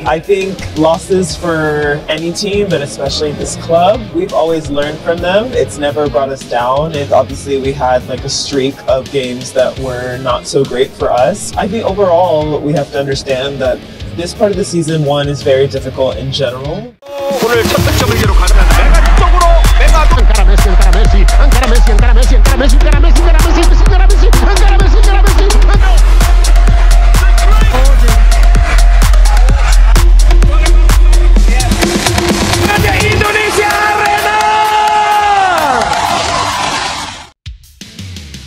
I think losses for any team, but especially this club, we've always learned from them. It's never brought us down. And obviously we had like a streak of games that were not so great for us. I think overall we have to understand that this part of the season one is very difficult in general. 오늘 첫 득점을 기록하는 메가 쪽으로 메가 안카라 메시 안카라 메시 안카라 메시 안카라 메시 안카라 메시 안카라 메시 안카라 메시 안카라 메시 안카라 메시 안카라 메시 Indonesia Arena.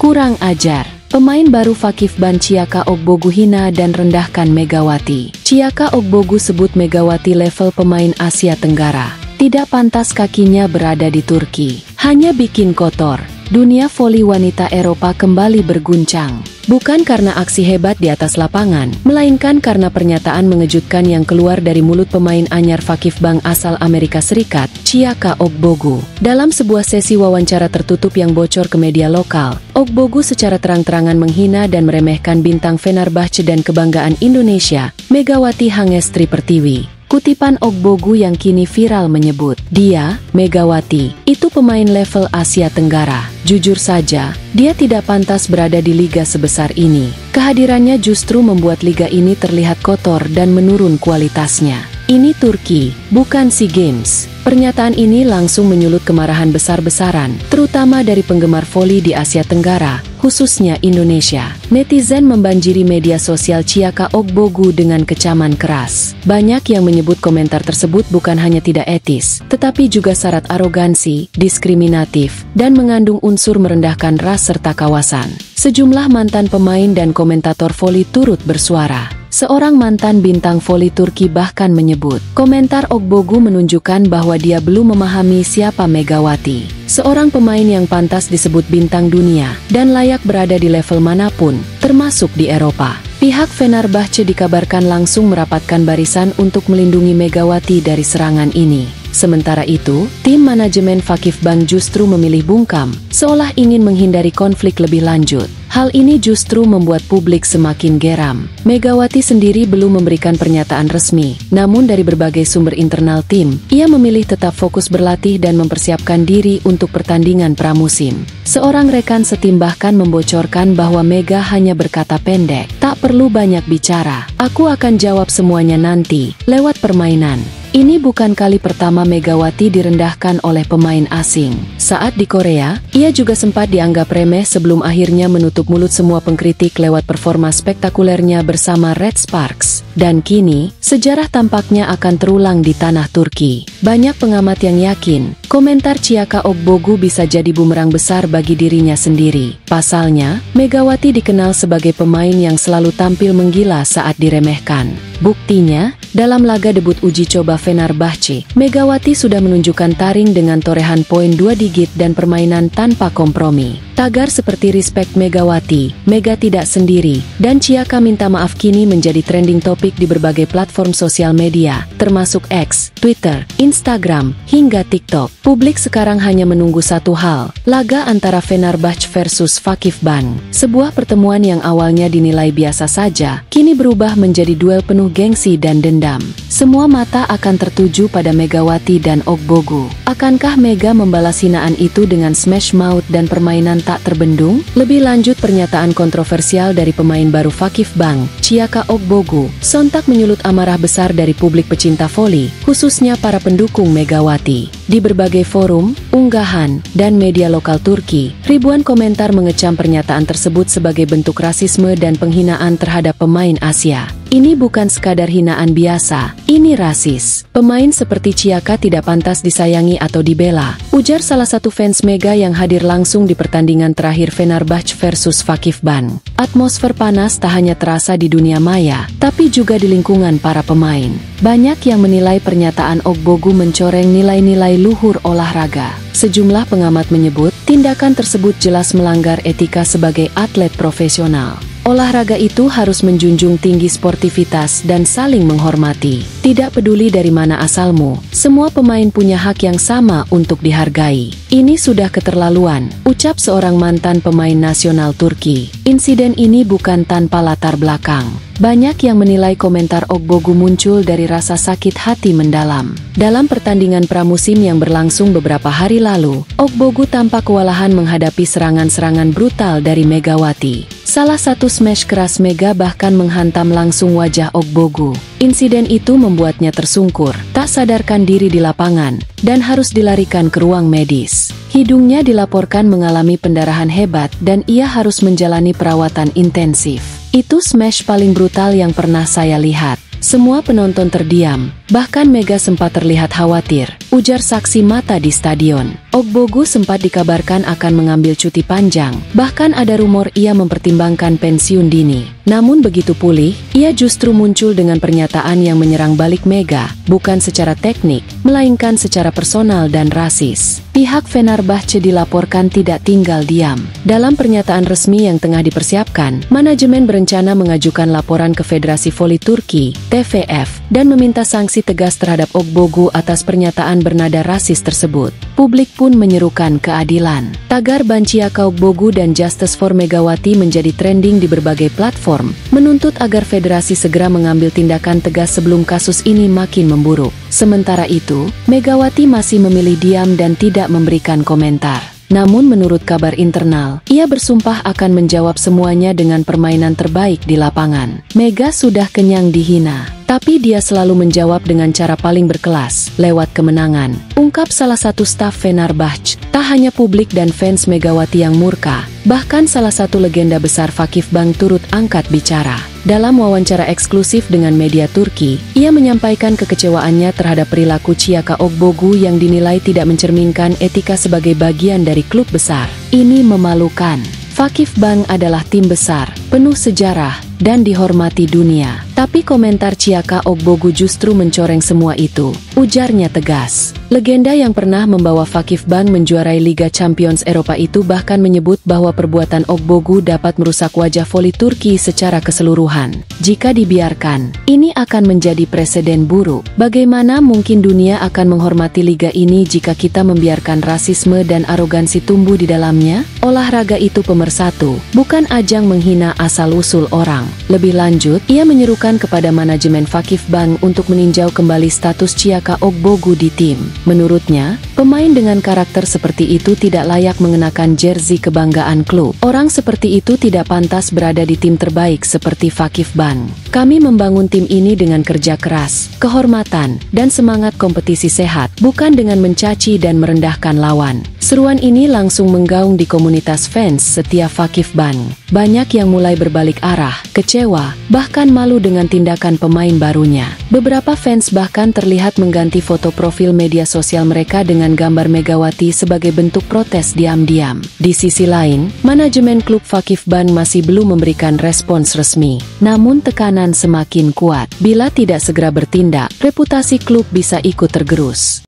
Kurang ajar. Pemain baru Fakif Ban Chiaka Ogbogu hina dan rendahkan Megawati. Chiaka Ogbogu sebut Megawati level pemain Asia Tenggara. Tidak pantas kakinya berada di Turki. Hanya bikin kotor. Dunia voli wanita Eropa kembali berguncang. Bukan karena aksi hebat di atas lapangan, melainkan karena pernyataan mengejutkan yang keluar dari mulut pemain anyar Fakif Ban asal Amerika Serikat, Chiaka Ogbogu. Dalam sebuah sesi wawancara tertutup yang bocor ke media lokal, Ogbogu secara terang-terangan menghina dan meremehkan bintang Fenerbahce dan kebanggaan Indonesia, Megawati Hangestri Pertiwi. Kutipan Ogbogu yang kini viral menyebut, dia, Megawati, itu pemain level Asia Tenggara. Jujur saja, dia tidak pantas berada di liga sebesar ini. Kehadirannya justru membuat liga ini terlihat kotor dan menurun kualitasnya. Ini Turki, bukan SEA Games. Pernyataan ini langsung menyulut kemarahan besar-besaran, terutama dari penggemar voli di Asia Tenggara, khususnya Indonesia. Netizen membanjiri media sosial Chiaka Ogbogu dengan kecaman keras. Banyak yang menyebut komentar tersebut bukan hanya tidak etis, tetapi juga syarat arogansi, diskriminatif, dan mengandung unsur merendahkan ras serta kawasan. Sejumlah mantan pemain dan komentator voli turut bersuara. Seorang mantan bintang voli Turki bahkan menyebut, komentar Ogbogu menunjukkan bahwa dia belum memahami siapa Megawati. Seorang pemain yang pantas disebut bintang dunia, dan layak berada di level manapun, termasuk di Eropa. Pihak Fenerbahce dikabarkan langsung merapatkan barisan untuk melindungi Megawati dari serangan ini. Sementara itu, tim manajemen Fakif Ban justru memilih bungkam, seolah ingin menghindari konflik lebih lanjut. Hal ini justru membuat publik semakin geram. Megawati sendiri belum memberikan pernyataan resmi, namun dari berbagai sumber internal tim, ia memilih tetap fokus berlatih dan mempersiapkan diri untuk pertandingan pramusim. Seorang rekan setim bahkan membocorkan bahwa Mega hanya berkata pendek, tak perlu banyak bicara, aku akan jawab semuanya nanti, lewat permainan. Ini bukan kali pertama Megawati direndahkan oleh pemain asing. Saat di Korea, ia juga sempat dianggap remeh sebelum akhirnya menutup mulut semua pengkritik lewat performa spektakulernya bersama Red Sparks. Dan kini, sejarah tampaknya akan terulang di tanah Turki. Banyak pengamat yang yakin, komentar Chiaka Ogbogu bisa jadi bumerang besar bagi dirinya sendiri. Pasalnya, Megawati dikenal sebagai pemain yang selalu tampil menggila saat diremehkan. Buktinya, dalam laga debut uji coba Fenerbahce, Megawati sudah menunjukkan taring dengan torehan poin 2 digit dan permainan tanpa kompromi. Tagar seperti respect Megawati, Mega tidak sendiri, dan Chiaka minta maaf kini menjadi trending topik di berbagai platform sosial media, termasuk X, Twitter, Instagram, hingga TikTok. Publik sekarang hanya menunggu satu hal, laga antara Fenerbahce versus Fakif Ban. Sebuah pertemuan yang awalnya dinilai biasa saja, kini berubah menjadi duel penuh gengsi dan dendam. Semua mata akan tertuju pada Megawati dan Ogbogu. Akankah Mega membalas hinaan itu dengan smash mouth dan permainan tak terbendung? Lebih lanjut, pernyataan kontroversial dari pemain baru Fakif Ban, Chiaka Ogbogu, sontak menyulut amarah besar dari publik pecinta voli, khususnya para pendukung Megawati. Di berbagai forum, unggahan, dan media lokal Turki, ribuan komentar mengecam pernyataan tersebut sebagai bentuk rasisme dan penghinaan terhadap pemain Asia. Ini bukan sekadar hinaan biasa, ini rasis. Pemain seperti Chiaka tidak pantas disayangi atau dibela, ujar salah satu fans Mega yang hadir langsung di pertandingan terakhir Fenerbahce versus Fakif Ban. Atmosfer panas tak hanya terasa di dunia maya, tapi juga di lingkungan para pemain. Banyak yang menilai pernyataan Ogbogu mencoreng nilai-nilai luhur olahraga. Sejumlah pengamat menyebut, tindakan tersebut jelas melanggar etika sebagai atlet profesional. Olahraga itu harus menjunjung tinggi sportivitas dan saling menghormati. Tidak peduli dari mana asalmu, semua pemain punya hak yang sama untuk dihargai. Ini sudah keterlaluan, ucap seorang mantan pemain nasional Turki. Insiden ini bukan tanpa latar belakang. Banyak yang menilai komentar Ogbogu muncul dari rasa sakit hati mendalam. Dalam pertandingan pramusim yang berlangsung beberapa hari lalu, Ogbogu tampak kewalahan menghadapi serangan-serangan brutal dari Megawati. Salah satu smash keras Mega bahkan menghantam langsung wajah Ogbogu. Insiden itu membuatnya tersungkur, tak sadarkan diri di lapangan, dan harus dilarikan ke ruang medis. Hidungnya dilaporkan mengalami pendarahan hebat dan ia harus menjalani perawatan intensif. Itu smash paling brutal yang pernah saya lihat. Semua penonton terdiam, bahkan Mega sempat terlihat khawatir, ujar saksi mata di stadion. Ogbogu sempat dikabarkan akan mengambil cuti panjang, bahkan ada rumor ia mempertimbangkan pensiun dini. Namun begitu pulih, ia justru muncul dengan pernyataan yang menyerang balik Mega, bukan secara teknik, melainkan secara personal dan rasis. Pihak Fenerbahce dilaporkan tidak tinggal diam. Dalam pernyataan resmi yang tengah dipersiapkan, manajemen berencana mengajukan laporan ke Federasi Voli Turki, TVF, dan meminta sanksi tegas terhadap Ogbogu atas pernyataan bernada rasis tersebut. Publik pun menyerukan keadilan. Tagar Banchiaka Ogbogu dan Justice for Megawati menjadi trending di berbagai platform, menuntut agar federasi segera mengambil tindakan tegas sebelum kasus ini makin memburuk. Sementara itu, Megawati masih memilih diam dan tidak memberikan komentar. Namun menurut kabar internal, ia bersumpah akan menjawab semuanya dengan permainan terbaik di lapangan. Mega sudah kenyang dihina, tapi dia selalu menjawab dengan cara paling berkelas, lewat kemenangan, ungkap salah satu staf Fenerbahce. Tak hanya publik dan fans Megawati yang murka, bahkan salah satu legenda besar Vakif Bank turut angkat bicara. Dalam wawancara eksklusif dengan media Turki, ia menyampaikan kekecewaannya terhadap perilaku Chiyaka Ogbogu yang dinilai tidak mencerminkan etika sebagai bagian dari klub besar. Ini memalukan. Vakif Bank adalah tim besar, penuh sejarah, dan dihormati dunia. Tapi komentar Chiyaka Ogbogu justru mencoreng semua itu, ujarnya tegas. Legenda yang pernah membawa Vakif Bank menjuarai Liga Champions Eropa itu bahkan menyebut bahwa perbuatan Ogbogu dapat merusak wajah voli Turki secara keseluruhan. Jika dibiarkan, ini akan menjadi presiden buruk. Bagaimana mungkin dunia akan menghormati liga ini jika kita membiarkan rasisme dan arogansi tumbuh di dalamnya? Olahraga itu pemersatu, bukan ajang menghina asal-usul orang. Lebih lanjut, ia menyerukan kepada manajemen Vakif Bank untuk meninjau kembali status Chiyaka Ogbogu di tim. Menurutnya, pemain dengan karakter seperti itu tidak layak mengenakan jersey kebanggaan klub. Orang seperti itu tidak pantas berada di tim terbaik seperti Vakif Bank. Kami membangun tim ini dengan kerja keras, kehormatan, dan semangat kompetisi sehat, bukan dengan mencaci dan merendahkan lawan. Seruan ini langsung menggaung di komunitas fans setia Vakif Bank. Banyak yang mulai berbalik arah, kecewa, bahkan malu dengan tindakan pemain barunya. Beberapa fans bahkan terlihat mengganti foto profil media sosial mereka dengan gambar Megawati sebagai bentuk protes diam-diam. Di sisi lain, manajemen klub Vakif Bank masih belum memberikan respons resmi. Namun tekanan semakin kuat. Bila tidak segera bertindak, reputasi klub bisa ikut tergerus.